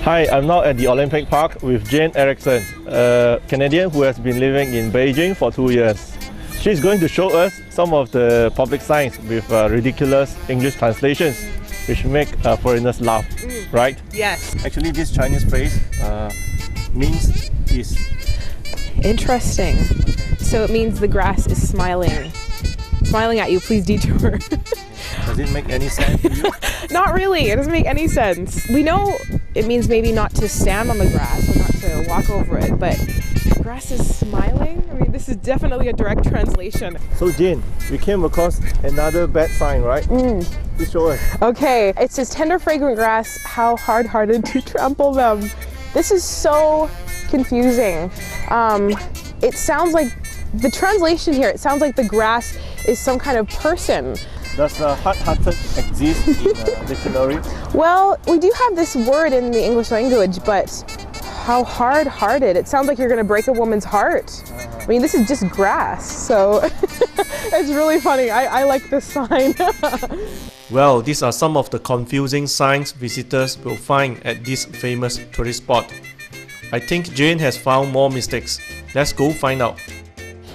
Hi, I'm now at the Olympic Park with Jane Erickson, a Canadian who has been living in Beijing for 2 years. She's going to show us some of the public signs with ridiculous English translations, which make foreigners laugh, right? Yes. Actually, this Chinese phrase means is. Interesting. So it means the grass is smiling. Smiling at you, please detour. Does it make any sense to you? Not really, it doesn't make any sense. We know it means maybe not to stand on the grass or not to walk over it, but the grass is smiling? I mean, this is definitely a direct translation. So Jane, we came across another bad sign, right? Please show us. Okay, it says tender fragrant grass, how hard-hearted to trample them. This is so confusing. It sounds like, the translation here, it sounds like the grass is some kind of person. Does hard-hearted exist in a dictionary? Well, we do have this word in the English language, but how hard-hearted? It sounds like you're gonna break a woman's heart. I mean, this is just grass, so it's really funny. I like this sign. Well, these are some of the confusing signs visitors will find at this famous tourist spot. I think Jane has found more mistakes. Let's go find out.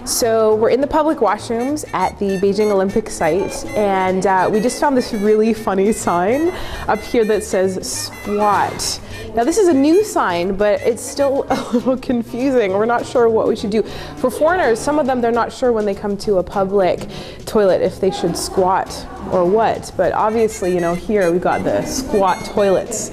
So we're in the public washrooms at the Beijing Olympic site, and we just found this really funny sign up here that says squat. Now this is a new sign, but it's still a little confusing. We're not sure what we should do. For foreigners, some of them, they're not sure when they come to a public toilet if they should squat or what. But obviously, you know, here we've got the squat toilets.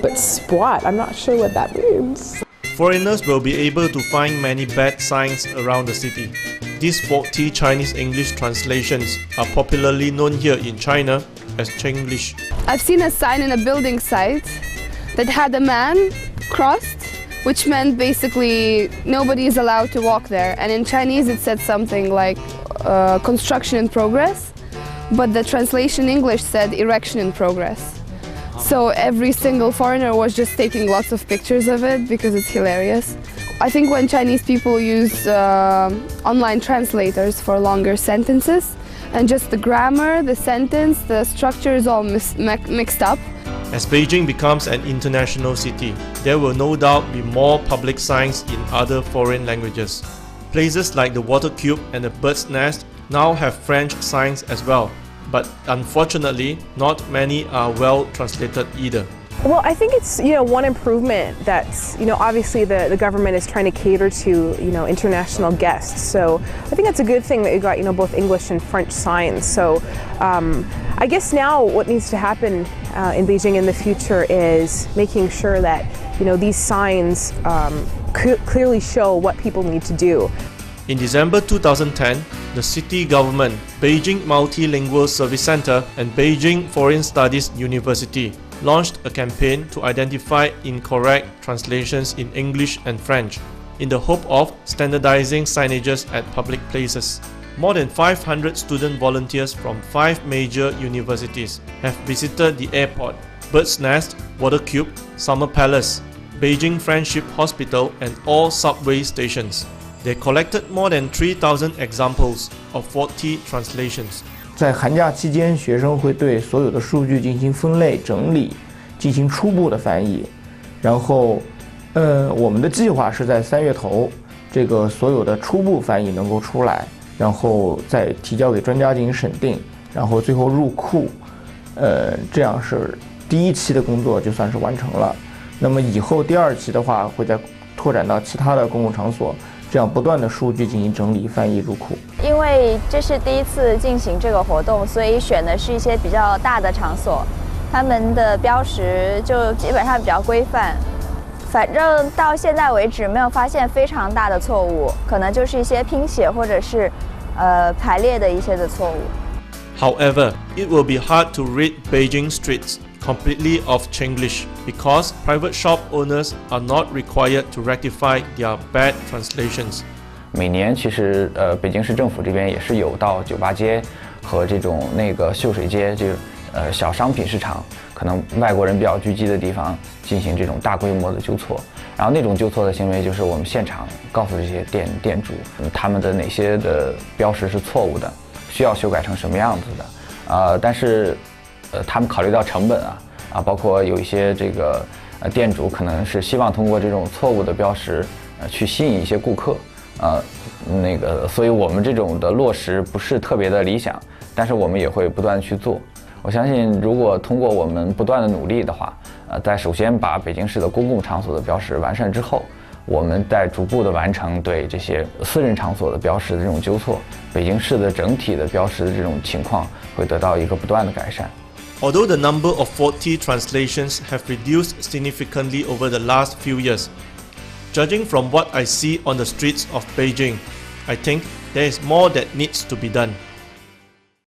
But squat, I'm not sure what that means. Foreigners will be able to find many bad signs around the city. These faulty Chinese English translations are popularly known here in China as Chinglish. I've seen a sign in a building site that had a man crossed, which meant basically nobody is allowed to walk there. And in Chinese it said something like construction in progress, but the translation in English said erection in progress. So every single foreigner was just taking lots of pictures of it because it's hilarious. I think when Chinese people use online translators for longer sentences, and just the grammar, the sentence, the structure is all mixed up. As Beijing becomes an international city, there will no doubt be more public signs in other foreign languages. Places like the water cube and the bird's nest now have French signs as well. But unfortunately, not many are well translated either. Well, I think it's, one improvement that's, obviously the government is trying to cater to, international guests. So I think that's a good thing that you got, both English and French signs. So I guess now what needs to happen in Beijing in the future is making sure that, these signs clearly show what people need to do. In December 2010, the city government, Beijing Multilingual Service Center and Beijing Foreign Studies University launched a campaign to identify incorrect translations in English and French in the hope of standardizing signages at public places. More than 500 student volunteers from 5 major universities have visited the airport, Bird's Nest, Water Cube, Summer Palace, Beijing Friendship Hospital and all subway stations. They collected more than 3,000 examples of faulty translations. 在寒假期间，学生会对所有的数据进行分类整理，进行初步的翻译。然后，我们的计划是在3月头，这个所有的初步翻译能够出来，然后再提交给专家进行审定，然后最后入库。这样是第一期的工作就算是完成了。那么以后第2期的话，会再拓展到其他的公共场所。 这样不断的数据进行整理、翻译入库。因为这是第一次进行这个活动，所以选的是一些比较大的场所，他们的标识就基本上比较规范。反正到现在为止没有发现非常大的错误，可能就是一些拼写或者是排列的一些的错误。However, it will be hard to read Beijing streets completely of Chinglish because private shop owners are not required to rectify their bad translations. 每年其实北京市政府这边也是有到酒吧街和这种秀水街，小商品市场，可能外国人比较聚集的地方进行这种大规模的纠错。然后那种纠错的行为就是我们现场告诉这些店主，他们的哪些的标识是错误的，需要修改成什么样子的。但是他们考虑到成本包括有一些店主可能是希望通过这种错误的标识，去吸引一些顾客，所以我们这种的落实不是特别的理想，但是我们也会不断去做。我相信，如果通过我们不断的努力的话，在首先把北京市的公共场所的标识完善之后，我们在逐步的完成对这些私人场所的标识的这种纠错，北京市的整体的标识的这种情况会得到一个不断的改善。Although the number of faulty translations have reduced significantly over the last few years, judging from what I see on the streets of Beijing, I think there is more that needs to be done.